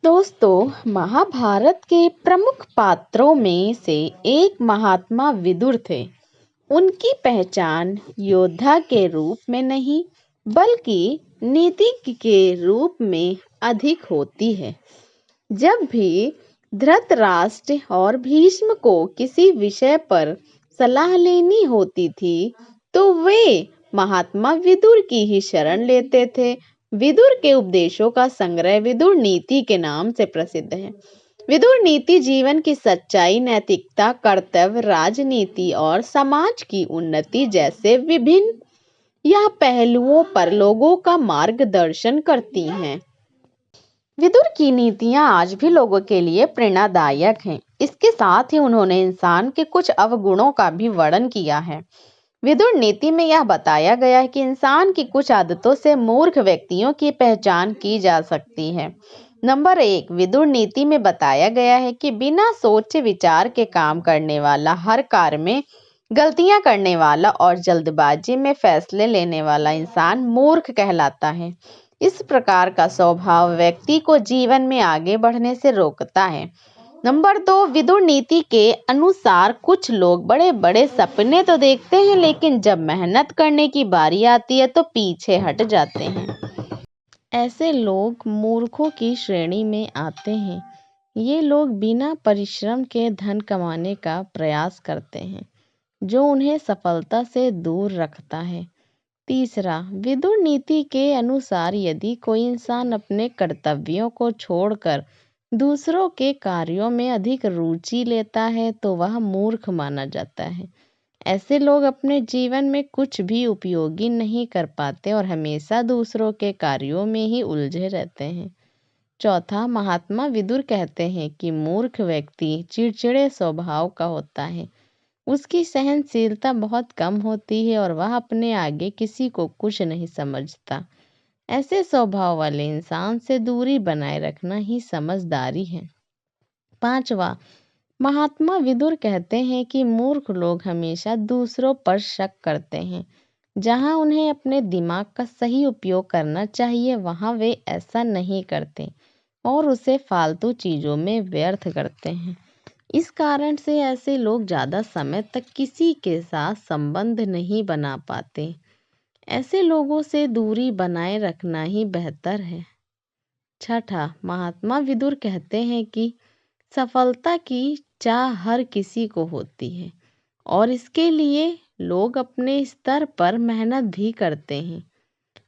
दोस्तों, महाभारत के प्रमुख पात्रों में से एक महात्मा विदुर थे। उनकी पहचान योद्धा के रूप में नहीं, बल्कि नीतिज्ञ के रूप में अधिक होती है। जब भी धृतराष्ट्र और भीष्म को किसी विषय पर सलाह लेनी होती थी, तो वे महात्मा विदुर की ही शरण लेते थे। विदुर के उपदेशों का संग्रह विदुर नीति के नाम से प्रसिद्ध है। विदुर नीति जीवन की सच्चाई, नैतिकता, कर्तव्य, राजनीति और समाज की उन्नति जैसे विभिन्न पहलुओं पर लोगों का मार्गदर्शन करती हैं। विदुर की नीतियां आज भी लोगों के लिए प्रेरणादायक हैं। इसके साथ ही उन्होंने इंसान के कुछ अवगुणों का भी वर्णन किया है। विदुर नीति में यह बताया गया है कि इंसान की कुछ आदतों से मूर्ख व्यक्तियों की पहचान की जा सकती है। नंबर 1, विदुर नीति में बताया गया है कि बिना सोचे विचार के काम करने वाला, हर कार्य में गलतियां करने वाला और जल्दबाजी में फैसले लेने वाला इंसान मूर्ख कहलाता है। इस प्रकार का स्वभाव व्यक्ति को जीवन में आगे बढ़ने से रोकता है। नंबर 2, विदुर नीति के अनुसार कुछ लोग बड़े बड़े सपने तो देखते हैं, लेकिन जब मेहनत करने की बारी आती है तो पीछे हट जाते हैं। ऐसे लोग मूर्खों की श्रेणी में आते हैं। ये लोग बिना परिश्रम के धन कमाने का प्रयास करते हैं, जो उन्हें सफलता से दूर रखता है। तीसरा, विदुर नीति के अनुसार यदि कोई इंसान अपने कर्तव्यों को छोड़कर दूसरों के कार्यों में अधिक रुचि लेता है तो वह मूर्ख माना जाता है। ऐसे लोग अपने जीवन में कुछ भी उपयोगी नहीं कर पाते और हमेशा दूसरों के कार्यों में ही उलझे रहते हैं। चौथा, महात्मा विदुर कहते हैं कि मूर्ख व्यक्ति चिड़चिड़े स्वभाव का होता है। उसकी सहनशीलता बहुत कम होती है और वह अपने आगे किसी को कुछ नहीं समझता। ऐसे स्वभाव वाले इंसान से दूरी बनाए रखना ही समझदारी है। पांचवा, महात्मा विदुर कहते हैं कि मूर्ख लोग हमेशा दूसरों पर शक करते हैं। जहां उन्हें अपने दिमाग का सही उपयोग करना चाहिए, वहां वे ऐसा नहीं करते और उसे फालतू चीजों में व्यर्थ करते हैं। इस कारण से ऐसे लोग ज़्यादा समय तक किसी के साथ संबंध नहीं बना पाते। ऐसे लोगों से दूरी बनाए रखना ही बेहतर है। छठा, महात्मा विदुर कहते हैं कि सफलता की चाह हर किसी को होती है और इसके लिए लोग अपने स्तर पर मेहनत भी करते हैं,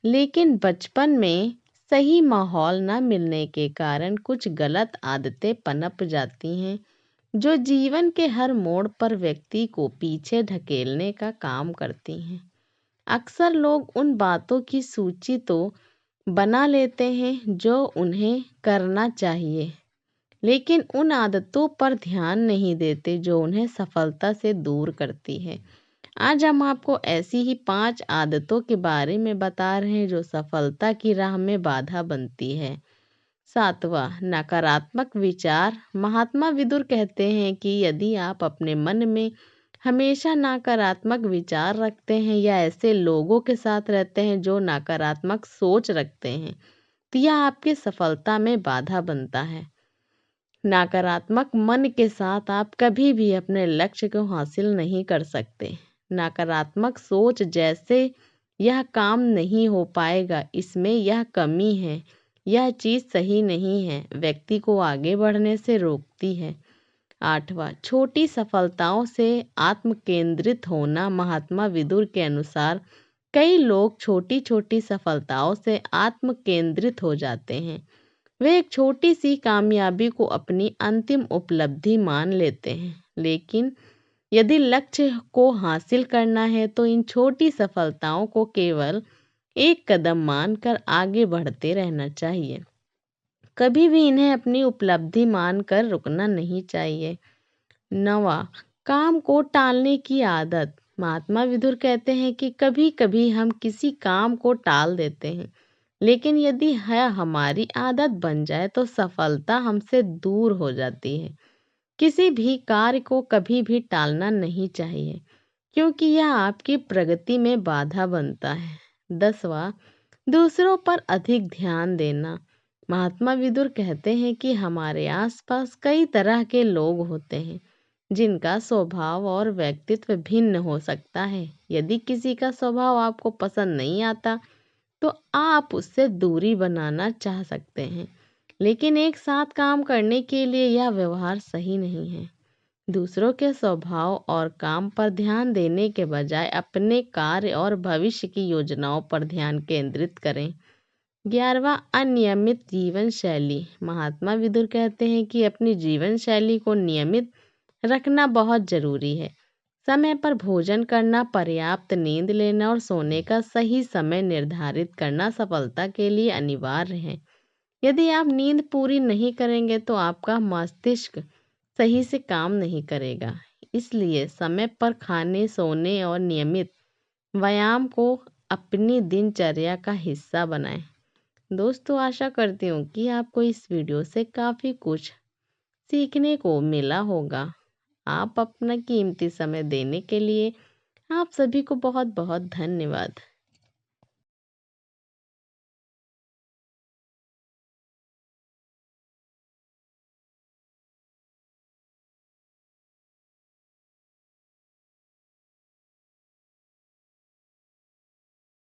लेकिन बचपन में सही माहौल न मिलने के कारण कुछ गलत आदतें पनप जाती हैं, जो जीवन के हर मोड़ पर व्यक्ति को पीछे ढकेलने का काम करती हैं। अक्सर लोग उन बातों की सूची तो बना लेते हैं जो उन्हें करना चाहिए, लेकिन उन आदतों पर ध्यान नहीं देते जो उन्हें सफलता से दूर करती है। आज हम आपको ऐसी ही 5 आदतों के बारे में बता रहे हैं जो सफलता की राह में बाधा बनती है। 7वां, नकारात्मक विचार। महात्मा विदुर कहते हैं कि यदि आप अपने मन में हमेशा नकारात्मक विचार रखते हैं या ऐसे लोगों के साथ रहते हैं जो नकारात्मक सोच रखते हैं, तो यह आपकी सफलता में बाधा बनता है। नकारात्मक मन के साथ आप कभी भी अपने लक्ष्य को हासिल नहीं कर सकते। नकारात्मक सोच जैसे यह काम नहीं हो पाएगा, इसमें यह कमी है, यह चीज़ सही नहीं है, व्यक्ति को आगे बढ़ने से रोकती है। 8वां, छोटी सफलताओं से आत्म केंद्रित होना। महात्मा विदुर के अनुसार कई लोग छोटी छोटी सफलताओं से आत्म केंद्रित हो जाते हैं। वे एक छोटी सी कामयाबी को अपनी अंतिम उपलब्धि मान लेते हैं, लेकिन यदि लक्ष्य को हासिल करना है तो इन छोटी सफलताओं को केवल एक कदम मानकर आगे बढ़ते रहना चाहिए। कभी भी इन्हें अपनी उपलब्धि मानकर रुकना नहीं चाहिए। 9वां, काम को टालने की आदत। महात्मा विदुर कहते हैं कि कभी कभी हम किसी काम को टाल देते हैं, लेकिन यदि यह हमारी आदत बन जाए तो सफलता हमसे दूर हो जाती है। किसी भी कार्य को कभी भी टालना नहीं चाहिए, क्योंकि यह आपकी प्रगति में बाधा बनता है। 10वां, दूसरों पर अधिक ध्यान देना। महात्मा विदुर कहते हैं कि हमारे आसपास कई तरह के लोग होते हैं जिनका स्वभाव और व्यक्तित्व भिन्न हो सकता है। यदि किसी का स्वभाव आपको पसंद नहीं आता तो आप उससे दूरी बनाना चाह सकते हैं, लेकिन एक साथ काम करने के लिए यह व्यवहार सही नहीं है। दूसरों के स्वभाव और काम पर ध्यान देने के बजाय अपने कार्य और भविष्य की योजनाओं पर ध्यान केंद्रित करें। 11वां, अनियमित जीवन शैली। महात्मा विदुर कहते हैं कि अपनी जीवन शैली को नियमित रखना बहुत जरूरी है। समय पर भोजन करना, पर्याप्त नींद लेना और सोने का सही समय निर्धारित करना सफलता के लिए अनिवार्य है। यदि आप नींद पूरी नहीं करेंगे तो आपका मस्तिष्क सही से काम नहीं करेगा। इसलिए समय पर खाने, सोने और नियमित व्यायाम को अपनी दिनचर्या का हिस्सा बनाएं। दोस्तों, आशा करती हूँ कि आपको इस वीडियो से काफ़ी कुछ सीखने को मिला होगा। आप अपना कीमती समय देने के लिए आप सभी को बहुत बहुत धन्यवाद।